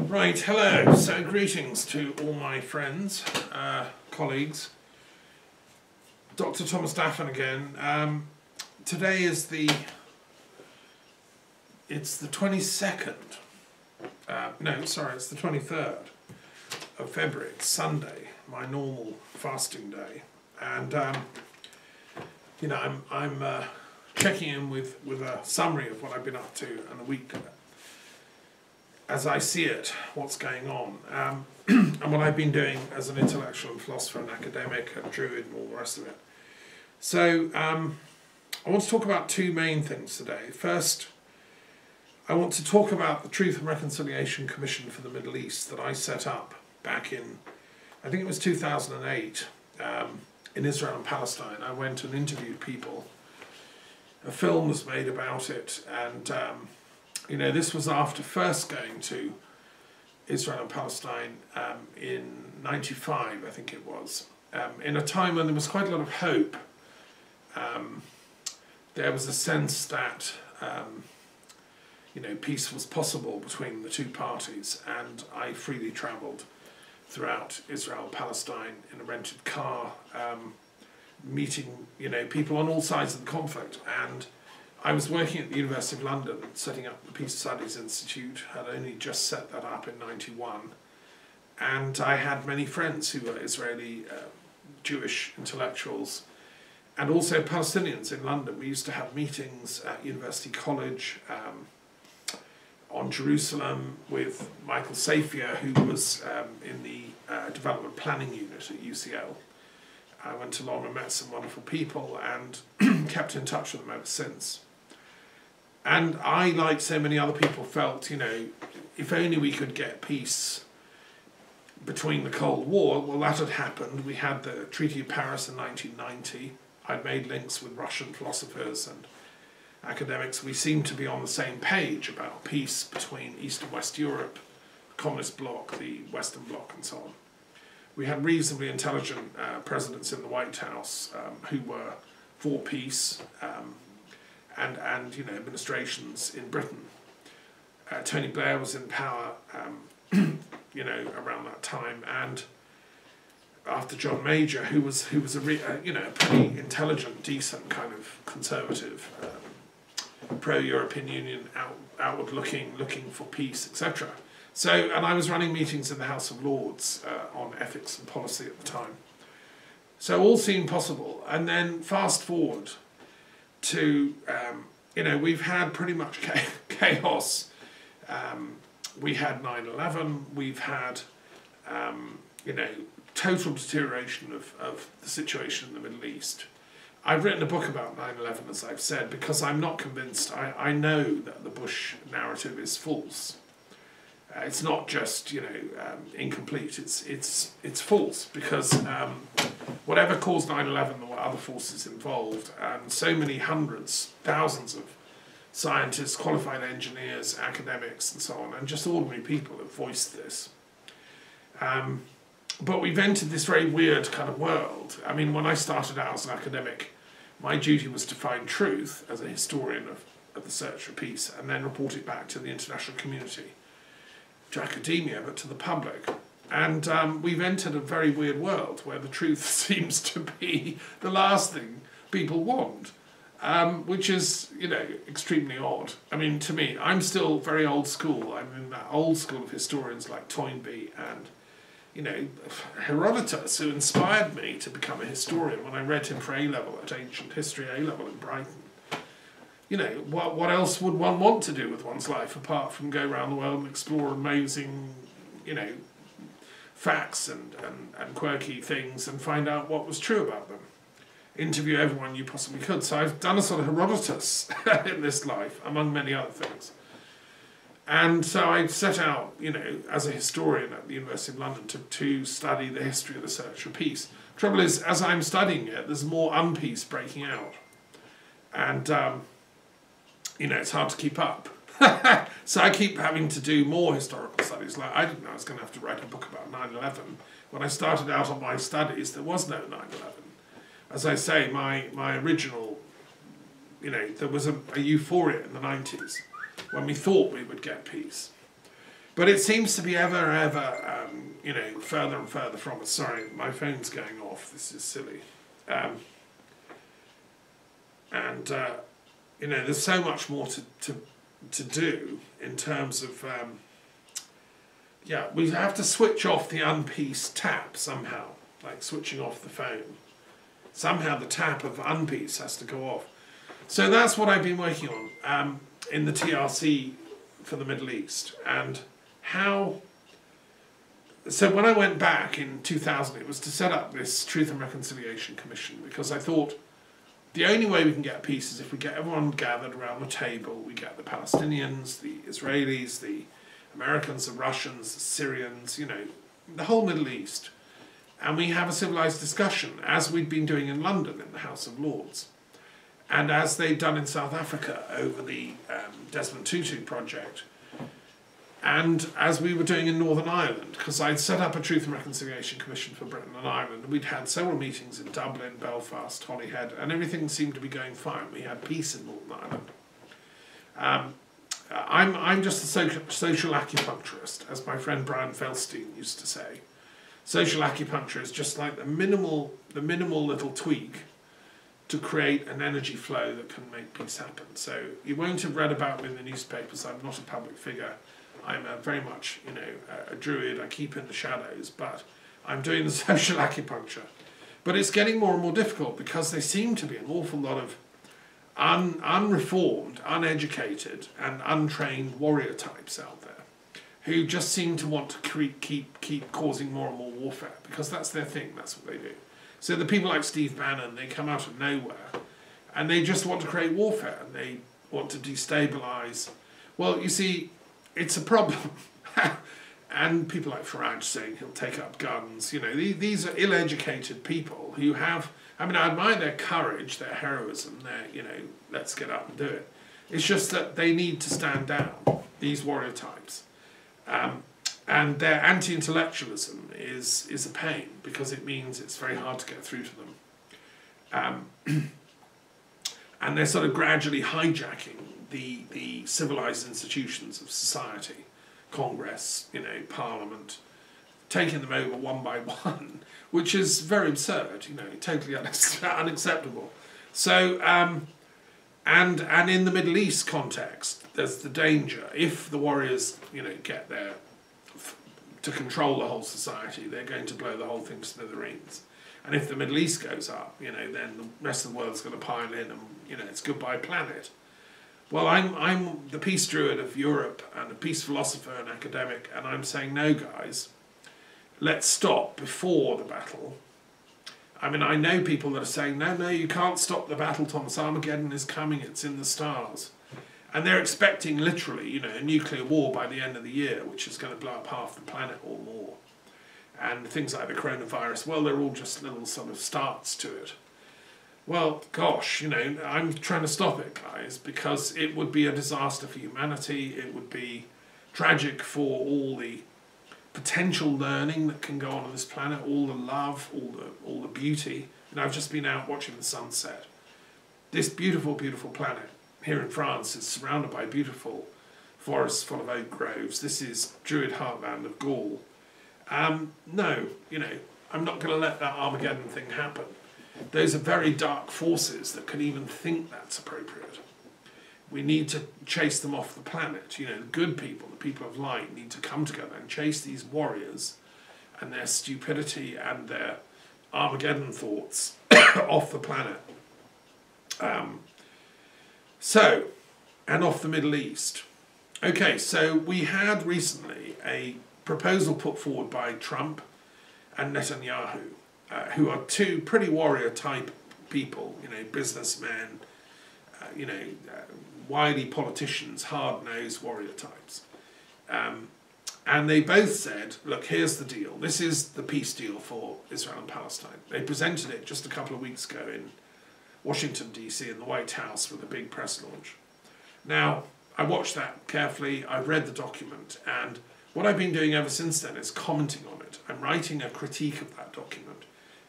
Right, hello. So greetings to all my friends, colleagues. Dr. Thomas Daffern again. Today is it's the 22nd. It's the 23rd of February. It's Sunday, my normal fasting day, and I'm checking in with a summary of what I've been up to in a week, as I see it, what's going on, and what I've been doing as an intellectual and philosopher and academic and Druid and all the rest of it. So I want to talk about two main things today. First, I want to talk about the Truth and Reconciliation Commission for the Middle East that I set up back in, I think it was 2008, in Israel and Palestine. I went and interviewed people. A film was made about it, and this was after first going to Israel and Palestine in '95, I think it was, in a time when there was quite a lot of hope. There was a sense that peace was possible between the two parties, and I freely travelled throughout Israel and Palestine in a rented car, meeting people on all sides of the conflict. And I was working at the University of London, setting up the Peace Studies Institute. Had only just set that up in '91, and I had many friends who were Israeli Jewish intellectuals, and also Palestinians in London. We used to have meetings at University College on Jerusalem with Michael Safia, who was in the development planning unit at UCL. I went along and met some wonderful people and kept in touch with them ever since. And I, like so many other people, felt, if only we could get peace between the Cold War. Well, that had happened. We had the Treaty of Paris in 1990. I'd made links with Russian philosophers and academics. We seemed to be on the same page about peace between East and West Europe, the Communist bloc, the Western bloc, and so on. We had reasonably intelligent presidents in the White House who were for peace, and administrations in Britain. Tony Blair was in power, around that time, and after John Major, who was a pretty intelligent, decent kind of conservative, pro-European Union, outward-looking, looking for peace, etc. So, and I was running meetings in the House of Lords on ethics and policy at the time. So all seemed possible. And then fast forward to, we've had pretty much chaos. We had 9/11. We've had, total deterioration of the situation in the Middle East. I've written a book about 9/11, as I've said, because I'm not convinced. I know that the Bush narrative is false. It's not just incomplete. It's false, because whatever caused 9/11, there were other forces involved, and so many hundreds, thousands of scientists, qualified engineers, academics, and so on, and just ordinary people have voiced this. But we've entered this very weird kind of world. I mean, when I started out as an academic, my duty was to find truth as a historian of the search for peace, and then report it back to the international community, to academia, but to the public. And we've entered a very weird world where the truth seems to be the last thing people want, which is, extremely odd. I mean, to me, I'm still very old school. I'm in that old school of historians like Toynbee and Herodotus, who inspired me to become a historian when I read him for A-level at Ancient History A-level in Brighton. What else would one want to do with one's life apart from go around the world and explore amazing, facts and quirky things and find out what was true about them? Interview everyone you possibly could. So I've done a sort of Herodotus in this life, among many other things. And so I set out, as a historian at the University of London to study the history of the search for peace. Trouble is, as I'm studying it, there's more unpeace breaking out. And, it's hard to keep up. So I keep having to do more historical studies. Like, I didn't know I was going to have to write a book about 9/11. When I started out on my studies, there was no 9/11. As I say, my original, there was a euphoria in the 90s. when we thought we would get peace. But it seems to be ever, you know, further and further from us. Sorry, my phone's going off. This is silly. You know, there's so much more to do in terms of, yeah, we have to switch off the unpeace tap somehow, like switching off the phone. Somehow the tap of unpeace has to go off. So that's what I've been working on in the TRC for the Middle East. And how... So when I went back in 2000, it was to set up this Truth and Reconciliation Commission, because I thought the only way we can get peace is if we get everyone gathered around the table. We get the Palestinians, the Israelis, the Americans, the Russians, the Syrians, you know, the whole Middle East. And we have a civilised discussion, as we'd been doing in London in the House of Lords. And as they've done in South Africa over the Desmond Tutu project. And as we were doing in Northern Ireland, because I'd set up a Truth and Reconciliation Commission for Britain and Ireland. We'd had several meetings in Dublin, Belfast, Holyhead, and everything seemed to be going fine. We had peace in Northern Ireland. I'm just a social acupuncturist, as my friend Brian Felstein used to say. Social acupuncture is just like the minimal little tweak to create an energy flow that can make peace happen. So you won't have read about me in the newspapers. I'm not a public figure. I'm very much, you know, a druid. I keep in the shadows, but I'm doing the social acupuncture. But it's getting more and more difficult because there seem to be an awful lot of unreformed, uneducated, and untrained warrior types out there who just seem to want to keep causing more and more warfare, because that's their thing. That's what they do. So the people like Steve Bannon, they come out of nowhere, and they just want to create warfare, and they want to destabilise. Well, you see, it's a problem. And people like Farage saying he'll take up guns. You know, these are ill-educated people who have... I mean, I admire their courage, their heroism, their, you know, let's get up and do it. It's just that they need to stand down, these warrior types. And their anti-intellectualism is a pain, because it means it's very hard to get through to them. And they're sort of gradually hijacking the civilised institutions of society, Congress, you know, Parliament, taking them over one by one, which is very absurd, you know, totally unacceptable. So, and in the Middle East context, there's the danger. If the warriors, you know, get there to control the whole society, they're going to blow the whole thing to smithereens. And if the Middle East goes up, you know, then the rest of the world's going to pile in, and, you know, it's goodbye planet. Well, I'm the peace druid of Europe and a peace philosopher and academic, and I'm saying, no, guys, let's stop before the battle. I mean, I know people that are saying, no, you can't stop the battle, Thomas. Armageddon is coming. It's in the stars. And they're expecting, literally, you know, a nuclear war by the end of the year, which is going to blow up half the planet or more. And things like the coronavirus, well, they're all just little sort of starts to it. Well, gosh, you know, I'm trying to stop it, guys, because it would be a disaster for humanity. It would be tragic for all the potential learning that can go on this planet, all the love, all the beauty. And I've just been out watching the sunset. This beautiful, beautiful planet here in France is surrounded by beautiful forests full of oak groves. This is Druid heartland of Gaul. No, you know, I'm not going to let that Armageddon thing happen. Those are very dark forces that can even think that's appropriate. We need to chase them off the planet. You know, the good people, the people of light, need to come together and chase these warriors and their stupidity and their Armageddon thoughts off the planet. And off the Middle East. Okay, so we had recently a proposal put forward by Trump and Netanyahu, who are two pretty warrior type people, you know, businessmen, you know, wily politicians, hard-nosed warrior types. And they both said, look, here's the deal. This is the peace deal for Israel and Palestine. They presented it just a couple of weeks ago in Washington, D.C., in the White House with a big press launch. Now, I watched that carefully. I've read the document, and what I've been doing ever since then is commenting on it. I'm writing a critique of that document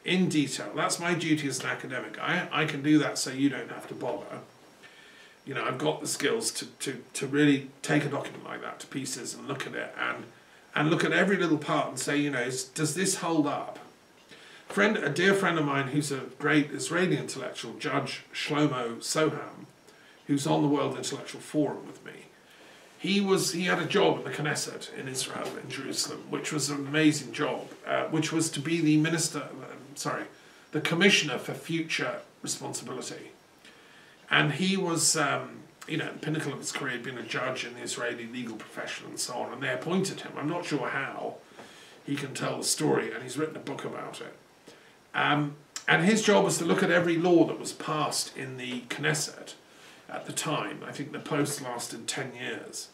in detail. That's my duty as an academic. I can do that so you don't have to bother. you know, I've got the skills to really take a document like that to pieces and look at it and look at every little part and say, you know, does this hold up? A dear friend of mine who's a great Israeli intellectual, Judge Shlomo Soham, who's on the World Intellectual Forum with me, he had a job in the Knesset in Israel, in Jerusalem, which was an amazing job, which was to be the commissioner for future responsibility. And he was, you know, at the pinnacle of his career, he'd been a judge in the Israeli legal profession and so on, and they appointed him. I'm not sure how he can tell the story, and he's written a book about it. And his job was to look at every law that was passed in the Knesset at the time. I think the post lasted 10 years.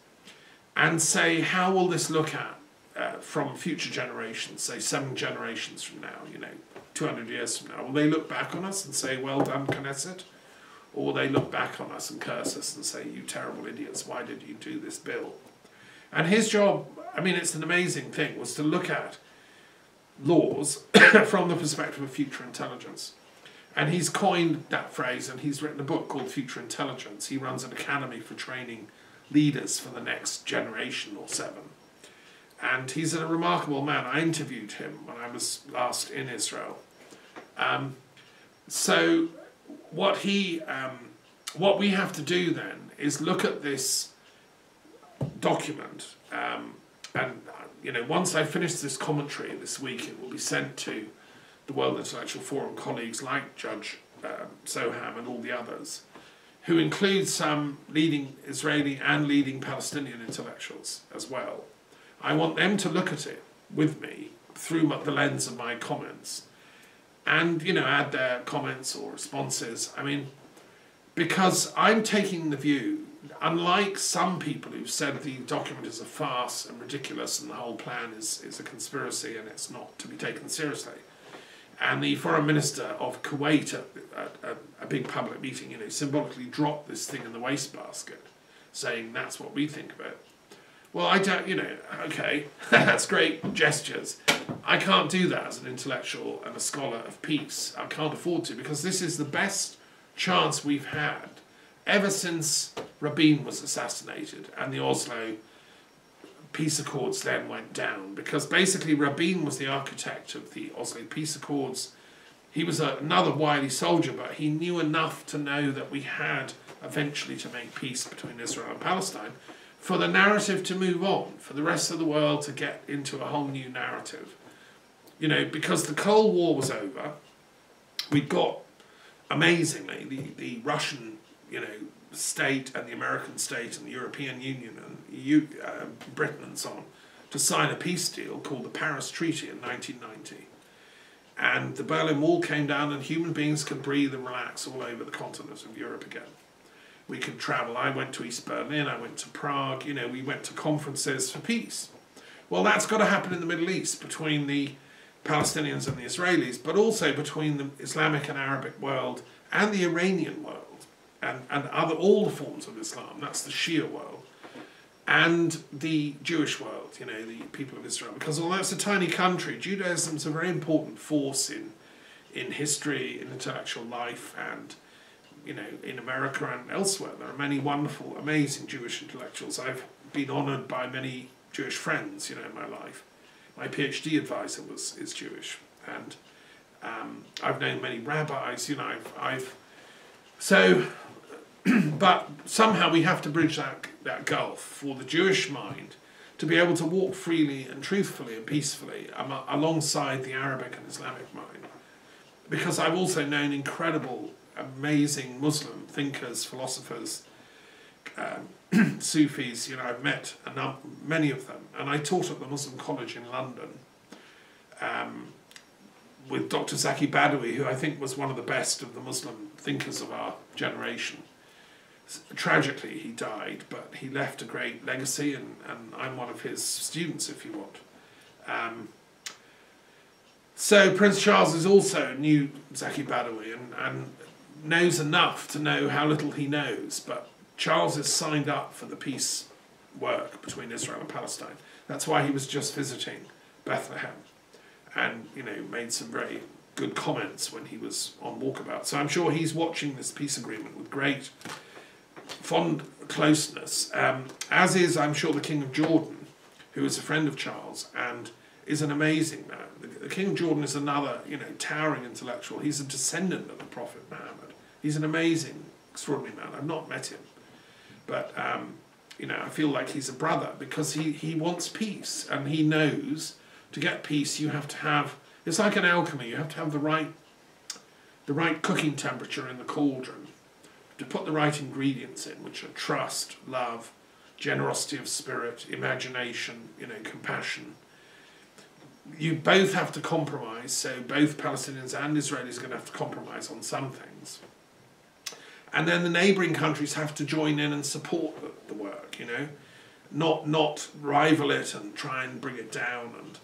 And say, how will this look at from future generations, say 7 generations from now, you know, 200 years from now? Will they look back on us and say, well done, Knesset? Or will they look back on us and curse us and say, you terrible idiots, why did you do this bill? And his job, I mean, it's an amazing thing, was to look at laws from the perspective of future intelligence. And he's coined that phrase, and he's written a book called Future Intelligence. He runs an academy for training leaders for the next generation or 7. And he's a remarkable man. I interviewed him when I was last in Israel. So what we have to do then is look at this document, and you know, once I finish this commentary this week, it will be sent to the World Intellectual Forum colleagues like Judge Soham and all the others, who include some leading Israeli and leading Palestinian intellectuals as well. I want them to look at it with me through the lens of my comments, and, you know, add their comments or responses. I mean, because I'm taking the view, unlike some people who've said the document is a farce and ridiculous and the whole plan is a conspiracy and it's not to be taken seriously. And the foreign minister of Kuwait at a big public meeting, you know, symbolically dropped this thing in the wastebasket, saying that's what we think of it. Well, I don't, you know, okay, that's great gestures. I can't do that as an intellectual and a scholar of peace. I can't afford to, because this is the best chance we've had ever since Rabin was assassinated and the Oslo peace accords then went down, because basically Rabin was the architect of the Oslo peace accords. He was another wily soldier, but he knew enough to know that we had eventually to make peace between Israel and Palestine for the narrative to move on, for the rest of the world to get into a whole new narrative. You know, because the Cold War was over, we'd got, amazingly, the Russian, you know, state and the American state and the European Union and Britain and so on to sign a peace deal called the Paris Treaty in 1990. And the Berlin Wall came down and human beings could breathe and relax all over the continent of Europe again. We could travel. I went to East Berlin, I went to Prague, you know, we went to conferences for peace. Well, that's got to happen in the Middle East between the Palestinians and the Israelis, but also between the Islamic and Arabic world and the Iranian world. And all the forms of Islam, that's the Shia world, and the Jewish world, you know, the people of Israel. Because although it's a tiny country, Judaism is a very important force in history, in intellectual life, and, you know, in America and elsewhere. There are many wonderful, amazing Jewish intellectuals. I've been honoured by many Jewish friends, you know, in my life. My PhD advisor is Jewish, and I've known many rabbis, you know, but somehow we have to bridge that gulf for the Jewish mind to be able to walk freely and truthfully and peacefully alongside the Arabic and Islamic mind. Because I've also known incredible, amazing Muslim thinkers, philosophers, Sufis, you know, I've met many of them. And I taught at the Muslim College in London with Dr. Zaki Badawi, who I think was one of the best of the Muslim thinkers of our generation. Tragically, he died, but he left a great legacy, and I'm one of his students, if you want. So Prince Charles also knew Zaki Badawi and knows enough to know how little he knows, but Charles is signed up for the peace work between Israel and Palestine. That's why he was just visiting Bethlehem and, you know, made some very good comments when he was on walkabout. So I'm sure he's watching this peace agreement with great fond closeness, as is, I'm sure, the King of Jordan, who is a friend of Charles and is an amazing man. The King of Jordan is another, towering intellectual. He's a descendant of the Prophet Muhammad. He's an amazing, extraordinary man. I've not met him, but I feel like he's a brother because he wants peace, and he knows to get peace you have to have. It's like an alchemy. You have to have the right cooking temperature in the cauldron to put the right ingredients in, which are trust, love, generosity of spirit, imagination, compassion. You both have to compromise, so both Palestinians and Israelis are going to have to compromise on some things. And then the neighbouring countries have to join in and support the work, not rival it and try and bring it down and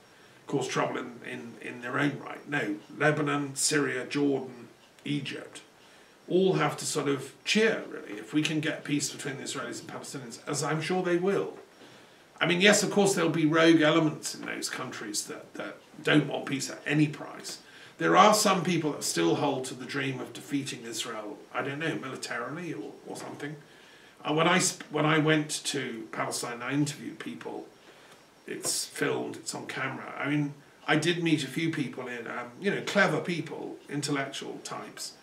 cause trouble in their own right. No, Lebanon, Syria, Jordan, Egypt, all have to sort of cheer, really, if we can get peace between the Israelis and Palestinians, as I'm sure they will. I mean, yes, of course, there'll be rogue elements in those countries that don't want peace at any price. There are some people that still hold to the dream of defeating Israel, I don't know, militarily or something. When I went to Palestine, I interviewed people. It's filmed, it's on camera. I mean, I did meet a few people in, clever people, intellectual types,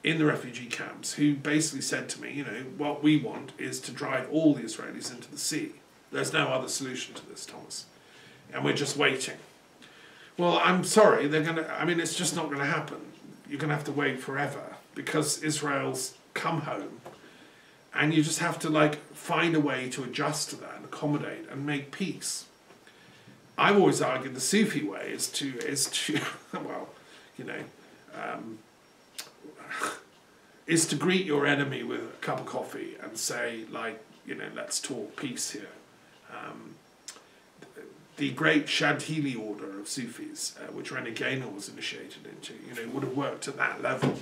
in the refugee camps who basically said to me, what we want is to drive all the Israelis into the sea. There's no other solution to this, Thomas. And we're just waiting. Well, I'm sorry, it's just not going to happen. You're going to have to wait forever because Israel's come home. And you just have to, find a way to adjust to that and accommodate and make peace. I've always argued the Sufi way is to is to greet your enemy with a cup of coffee and say, let's talk peace here. The great Shadhili order of Sufis, which René Gaynor was initiated into, would have worked at that level.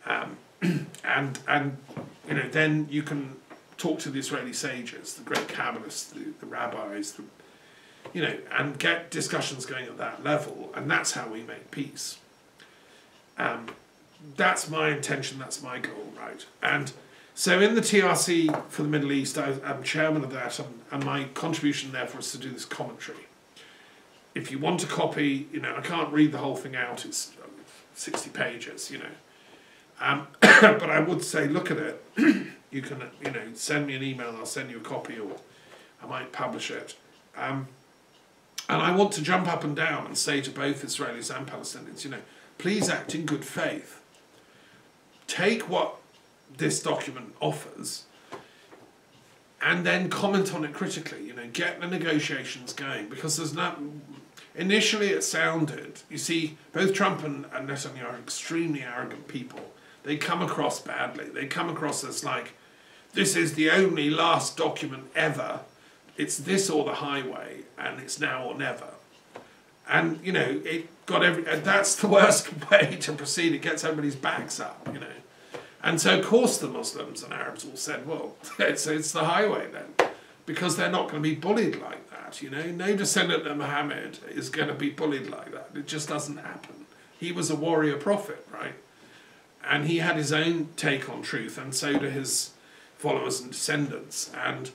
And then you can talk to the Israeli sages, the great Kabbalists, the rabbis, and get discussions going at that level, and that's how we make peace. That's my intention, that's my goal, right? And so in the TRC for the Middle East, I'm chairman of that, and my contribution therefore is to do this commentary. If you want a copy, I can't read the whole thing out, it's 60 pages, but I would say, look at it. You can, send me an email, I'll send you a copy, or I might publish it. And I want to jump up and down and say to both Israelis and Palestinians, please act in good faith. Take what this document offers and then comment on it critically, get the negotiations going, because there's not... Initially it sounded, you see, both Trump and Netanyahu are extremely arrogant people. They come across badly. They come across as this is the only last document ever. It's this or the highway, and it's now or never. And, it got that's the worst way to proceed. It gets everybody's backs up, And so, of course, the Muslims and Arabs all said, well, it's the highway then, because they're not going to be bullied like that, No descendant of Muhammad is going to be bullied like that. It just doesn't happen. He was a warrior prophet, right? And he had his own take on truth, and so do his followers and descendants. And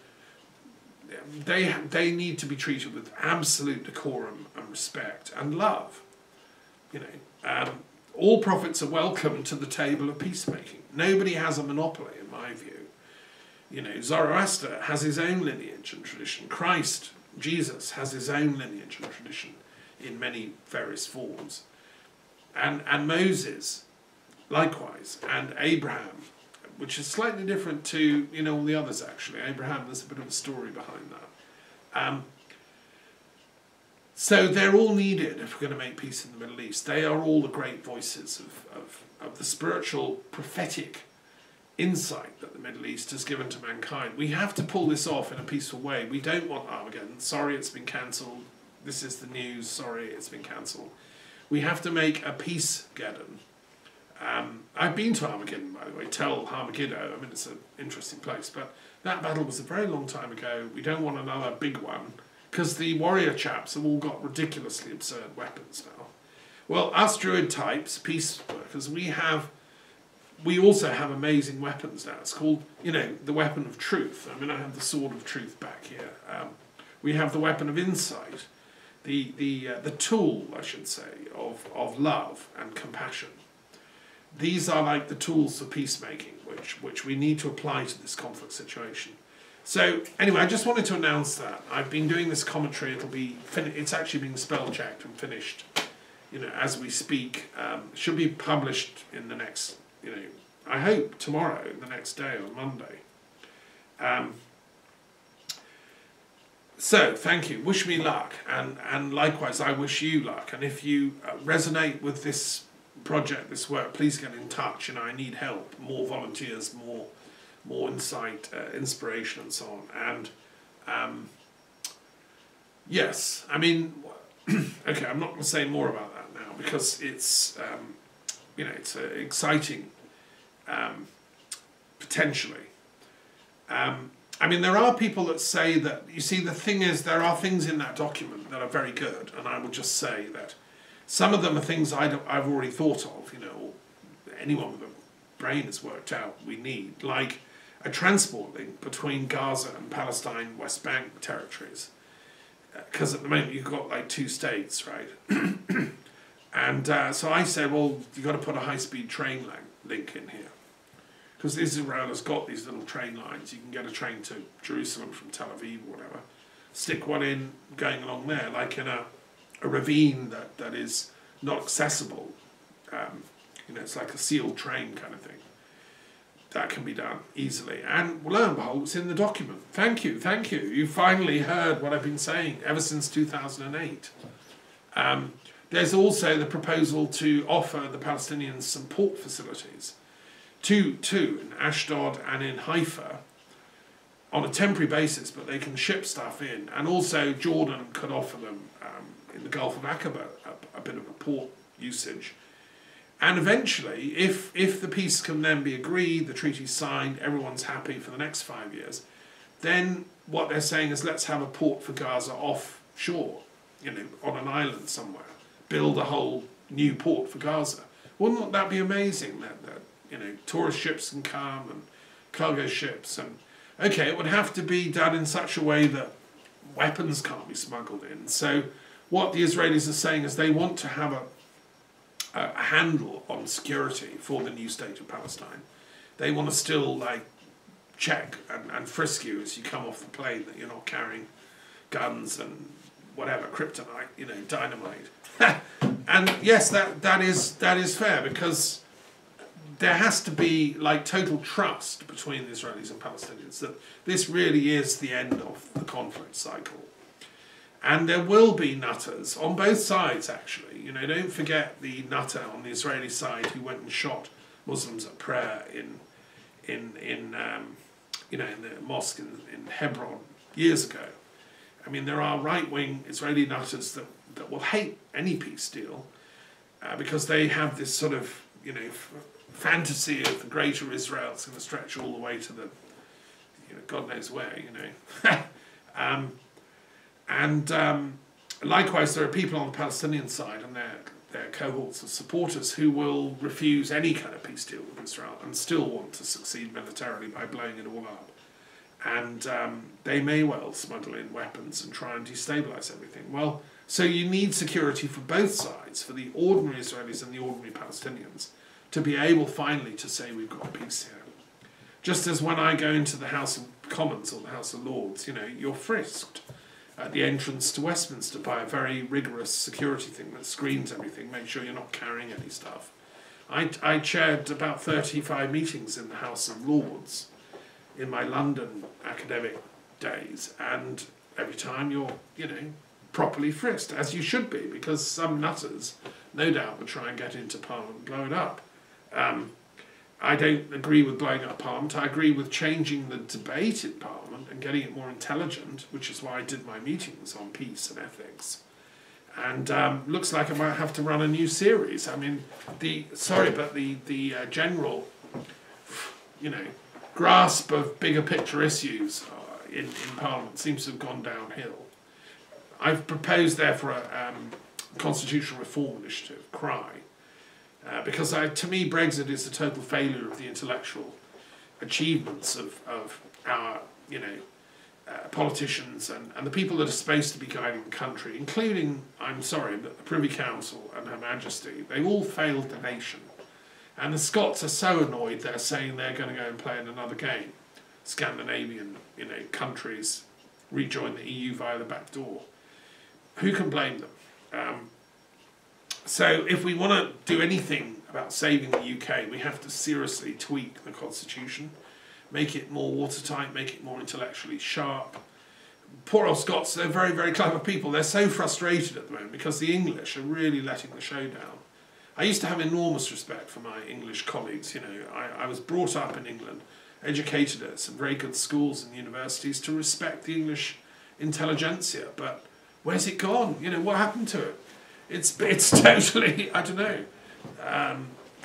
they need to be treated with absolute decorum and respect and love. All prophets are welcome to the table of peacemaking. Nobody has a monopoly, in my view. Zoroaster has his own lineage and tradition. Christ, Jesus, has his own lineage and tradition in many various forms. And Moses, likewise, and Abraham, which is slightly different to, all the others, actually. Abraham, there's a bit of a story behind that. So they're all needed if we're going to make peace in the Middle East. They are all the great voices of the spiritual, prophetic insight that the Middle East has given to mankind. We have to pull this off in a peaceful way. We don't want Armageddon. Sorry, it's been cancelled. This is the news. Sorry, it's been cancelled. We have to make a peace-geddon. I've been to Armageddon, by the way, Tel Armageddon. It's an interesting place, but that battle was a very long time ago. We don't want another big one, because the warrior chaps have all got ridiculously absurd weapons now. Well, us Druid types, peace workers, we have we also have amazing weapons now. It's called, you know, the weapon of truth. I mean, I have the sword of truth back here. We have the weapon of insight, the tool, I should say, of love and compassion. These are like the tools for peacemaking, which we need to apply to this conflict situation. So anyway, I just wanted to announce that I've been doing this commentary. It'll be it's actually being spell checked and finished, you know, as we speak. Should be published in the next, you know, I hope tomorrow, the next day on Monday. So thank you. Wish me luck, and likewise I wish you luck. And if you resonate with this project, this work, please get in touch. You know, I need help, more volunteers, more insight, inspiration, and so on. And yes, I mean, okay, I'm not going to say more about that now because it's you know, it's exciting potentially. I mean, there are people that say that, you see, the thing is, there are things in that document that are very good, and I will just say that some of them are things I've already thought of, you know, or anyone with a brain has worked out we need, like a transport link between Gaza and Palestine West Bank territories. Because at the moment you've got like 2 states, right? And so I said, well, you've got to put a high-speed train link in here. Because Israel has got these little train lines. You can get a train to Jerusalem from Tel Aviv or whatever. Stick one in going along there, like in a ravine that is not accessible. You know, it's like a sealed train kind of thing. That can be done easily. And lo and behold, it's in the document. Thank you, thank you. You finally heard what I've been saying ever since 2008. There's also the proposal to offer the Palestinians some port facilities. Two in Ashdod and in Haifa on a temporary basis, but they can ship stuff in. And also Jordan could offer them in the Gulf of Aqaba a bit of a port usage. And eventually, if the peace can then be agreed, the treaty's signed, everyone's happy for the next 5 years, then what they're saying is let's have a port for Gaza offshore, you know, on an island somewhere. Build a whole new port for Gaza. Wouldn't that be amazing that you know, tourist ships can come and cargo ships, and okay, it would have to be done in such a way that weapons can't be smuggled in. So what the Israelis are saying is they want to have a handle on security for the new state of Palestine. They want to still like check and frisk you as you come off the plane that you're not carrying guns and whatever, kryptonite, you know, dynamite. And yes, that is fair, because there has to be like total trust between the Israelis and Palestinians that this really is the end of the conflict cycle. And there will be nutters on both sides, actually. You know, don't forget the nutter on the Israeli side who went and shot Muslims at prayer in you know, in the mosque in Hebron years ago. I mean, there are right-wing Israeli nutters that will hate any peace deal because they have this sort of, you know, fantasy of the greater Israel. It's going to stretch all the way to the, you know, God knows where, you know. Likewise, there are people on the Palestinian side and their cohorts of supporters who will refuse any kind of peace deal with Israel and still want to succeed militarily by blowing it all up. And they may well smuggle in weapons and try and destabilise everything. Well, so you need security for both sides, for the ordinary Israelis and the ordinary Palestinians, to be able finally to say we've got peace here. Just as when I go into the House of Commons or the House of Lords, you know, you're frisked at the entrance to Westminster by a very rigorous security thing that screens everything, make sure you're not carrying any stuff. I chaired about 35 meetings in the House of Lords in my London academic days, and every time you're, you know, properly frisked, as you should be, because some nutters, no doubt, would try and get into Parliament and blow it up. I don't agree with blowing up Parliament. I agree with changing the debate in Parliament and getting it more intelligent, which is why I did my meetings on peace and ethics. And looks like I might have to run a new series. I mean, the general, you know, grasp of bigger picture issues in Parliament seems to have gone downhill. I've proposed, therefore, a constitutional reform initiative, CRY, Because to me, Brexit is a total failure of the intellectual achievements of our, politicians and the people that are supposed to be guiding the country, including, I'm sorry, the Privy Council and Her Majesty. They all failed the nation. And the Scots are so annoyed they're saying they're going to go and play in another game. Scandinavian, countries rejoin the EU via the back door. Who can blame them? So if we want to do anything about saving the UK, we have to seriously tweak the constitution, make it more watertight, make it more intellectually sharp. Poor old Scots, they're very, very clever people. They're so frustrated at the moment because the English are really letting the show down. I used to have enormous respect for my English colleagues. I was brought up in England, educated at some very good schools and universities to respect the English intelligentsia, but where's it gone? What happened to it? It's totally, I don't know,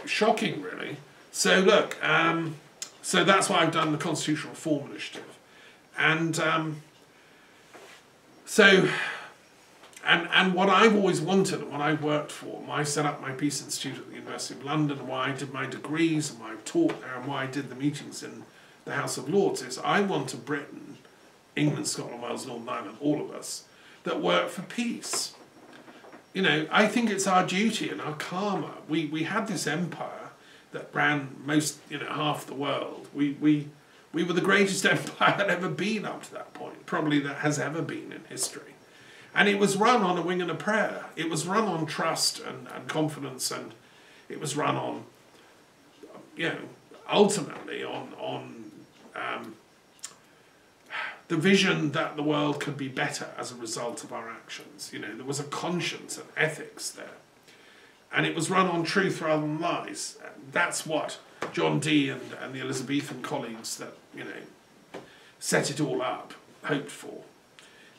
shocking really. So look, so that's why I've done the Constitutional Reform Initiative. And and what I've always wanted and what I've worked for, why I set up my Peace Institute at the University of London, and why I did my degrees, and why I've taught there, and why I did the meetings in the House of Lords, is I want a Britain, England, Scotland, Wales, Northern Ireland, all of us, that work for peace. I think it's our duty and our karma. We had this empire that ran most, half the world. We were the greatest empire that ever been up to that point, probably that has ever been in history. And it was run on a wing and a prayer. It was run on trust and confidence, and it was run on, ultimately on the vision that the world could be better as a result of our actions. There was a conscience and ethics there. And it was run on truth rather than lies. That's what John Dee and the Elizabethan colleagues that, set it all up, hoped for.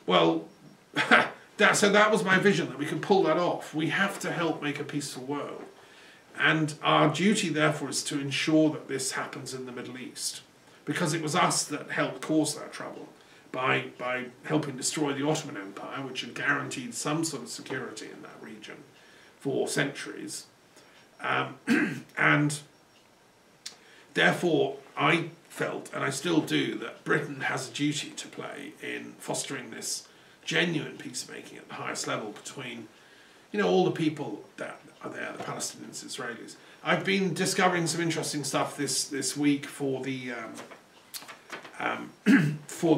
Well, so that was my vision, that we could pull that off. We have to help make a peaceful world. And our duty, therefore, is to ensure that this happens in the Middle East. Because it was us that helped cause that trouble by helping destroy the Ottoman Empire, which had guaranteed some sort of security in that region for centuries. And therefore, I felt, and I still do, that Britain has a duty to play in fostering this genuine peacemaking at the highest level between, all the people that are there, the Palestinians, Israelis. I've been discovering some interesting stuff this week for the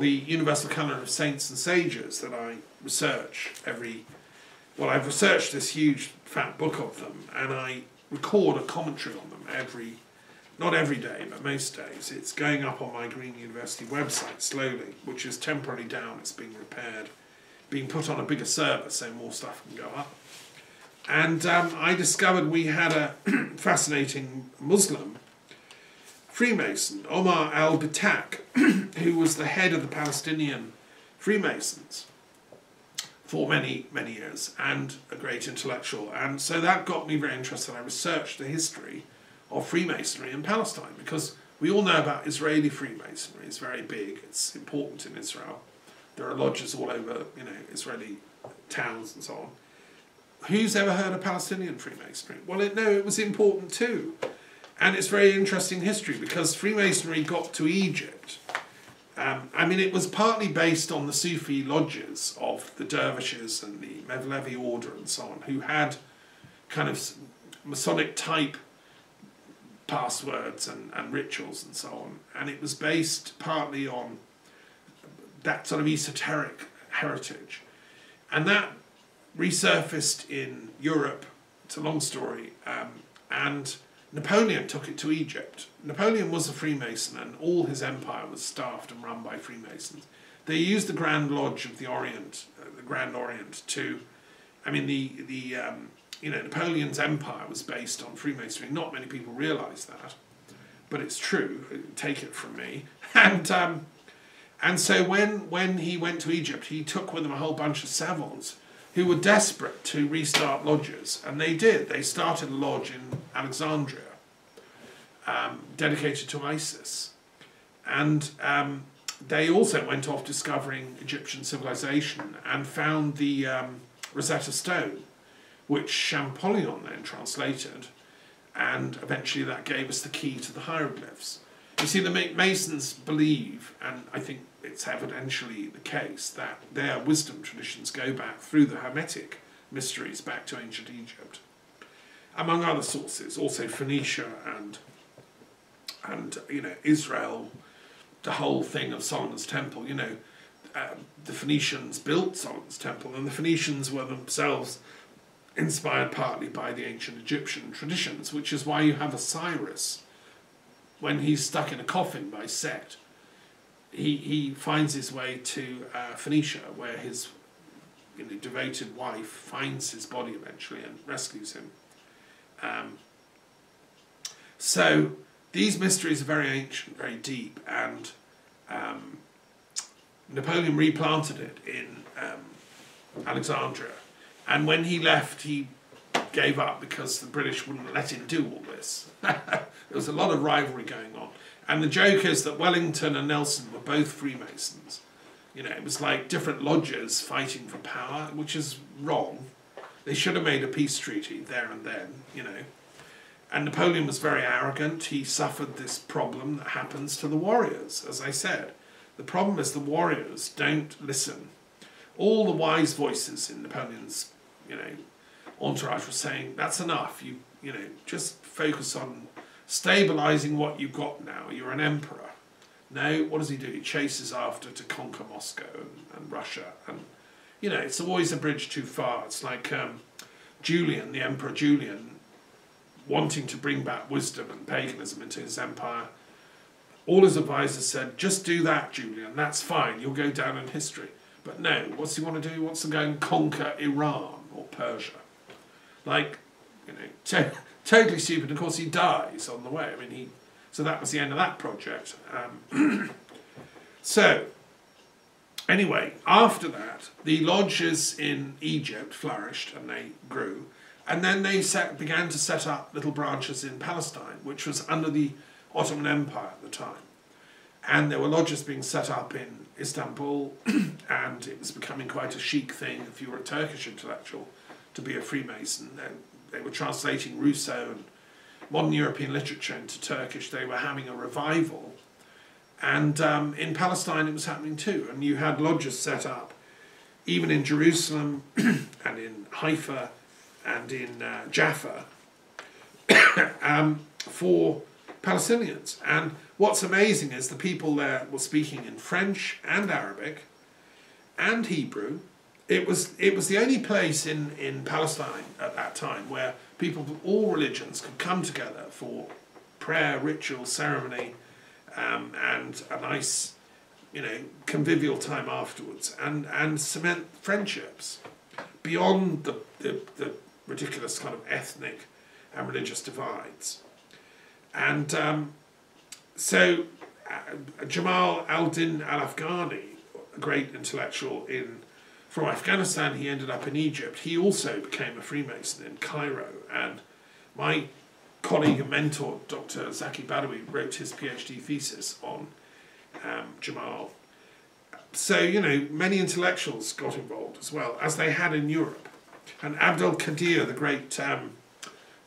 Universal Canon of Saints and Sages that I research I've researched this huge fat book of them, and I record a commentary on them not every day, but most days. It's going up on my Green University website slowly, which is temporarily down, it's being repaired, being put on a bigger server so more stuff can go up. And I discovered we had a fascinating Muslim Freemason, Omar al-Batak, who was the head of the Palestinian Freemasons for many, many years, and a great intellectual. And so that got me very interested. I researched the history of Freemasonry in Palestine, because we all know about Israeli Freemasonry. It's very big, it's important in Israel. There are lodges all over, Israeli towns and so on. Who's ever heard of Palestinian Freemasonry? Well, it was important too. And it's very interesting history, because Freemasonry got to Egypt. It was partly based on the Sufi lodges of the dervishes and the Mevlevi order and so on, who had kind of Masonic type passwords and rituals and so on. And it was based partly on that sort of esoteric heritage. And that resurfaced in Europe. It's a long story. And Napoleon took it to Egypt. Napoleon was a Freemason, and all his empire was staffed and run by Freemasons. They used the Grand Lodge of the Orient, the Grand Orient, to, Napoleon's empire was based on Freemasonry. Not many people realise that, but it's true. Take it from me. And so when he went to Egypt, he took with him a whole bunch of savants who were desperate to restart lodges, and they did. They started a lodge in Alexandria, dedicated to Isis, and they also went off discovering Egyptian civilization and found the Rosetta Stone, which Champollion then translated and eventually that gave us the key to the hieroglyphs. You see, the Masons believe, and I think it's evidentially the case, that their wisdom traditions go back through the Hermetic mysteries back to ancient Egypt. Among other sources, also Phoenicia and Israel, the whole thing of Solomon's Temple. The Phoenicians built Solomon's Temple, and the Phoenicians were themselves inspired partly by the ancient Egyptian traditions, which is why you have Osiris. When he's stuck in a coffin by Set, he finds his way to Phoenicia, where his devoted wife finds his body eventually and rescues him. So these mysteries are very ancient, very deep, and Napoleon replanted it in Alexandria. And when he left, he gave up because the British wouldn't let him do all this. There was a lot of rivalry going on. And the joke is that Wellington and Nelson were both Freemasons. It was like different lodges fighting for power, which is wrong. They should have made a peace treaty there and then, And Napoleon was very arrogant. He suffered this problem that happens to the warriors, as I said. The problem is the warriors don't listen. All the wise voices in Napoleon's, entourage were saying, that's enough. You just focus on stabilising what you've got now. You're an emperor. No, what does he do? He chases after to conquer Moscow and Russia. And, it's always a bridge too far. It's like Julian, the Emperor Julian, wanting to bring back wisdom and paganism into his empire. All his advisors said, just do that, Julian. That's fine. You'll go down in history. But no, what's he want to do? He wants to go and conquer Iran or Persia. Totally stupid. Of course, he dies on the way. So that was the end of that project. So, anyway, after that, the lodges in Egypt flourished and they grew. And then they began to set up little branches in Palestine, which was under the Ottoman Empire at the time. And there were lodges being set up in Istanbul, and it was becoming quite a chic thing if you were a Turkish intellectual to be a Freemason. They were translating Rousseau and modern European literature into Turkish. They were having a revival. And in Palestine it was happening too. And you had lodges set up, even in Jerusalem and in Haifa and in Jaffa, for Palestinians. And what's amazing is the people there were speaking in French and Arabic and Hebrew. It was the only place in Palestine at that time where people of all religions could come together for prayer, ritual, ceremony, and a nice, convivial time afterwards, and cement friendships beyond the ridiculous kind of ethnic and religious divides. And so Jamal al-Din al-Afghani, a great intellectual from Afghanistan, he ended up in Egypt. He also became a Freemason in Cairo, and my colleague and mentor, Dr. Zaki Badawi, wrote his PhD thesis on Jamal. So, many intellectuals got involved as well, as they had in Europe. And Abdel Qadir, the great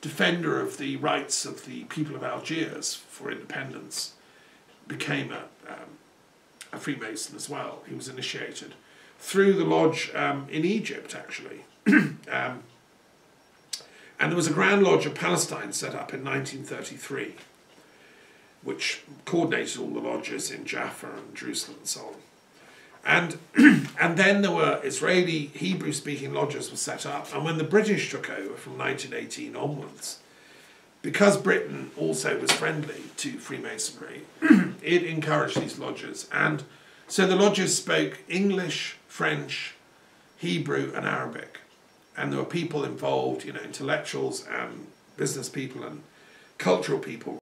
defender of the rights of the people of Algiers for independence, became a Freemason as well. He was initiated through the lodge in Egypt, actually. And there was a Grand Lodge of Palestine set up in 1933, which coordinated all the lodges in Jaffa and Jerusalem and so on. And then there were Israeli Hebrew-speaking lodges were set up, and when the British took over from 1918 onwards, because Britain also was friendly to Freemasonry, it encouraged these lodges. And so the lodges spoke English, French, Hebrew and Arabic. And there were people involved, intellectuals and business people and cultural people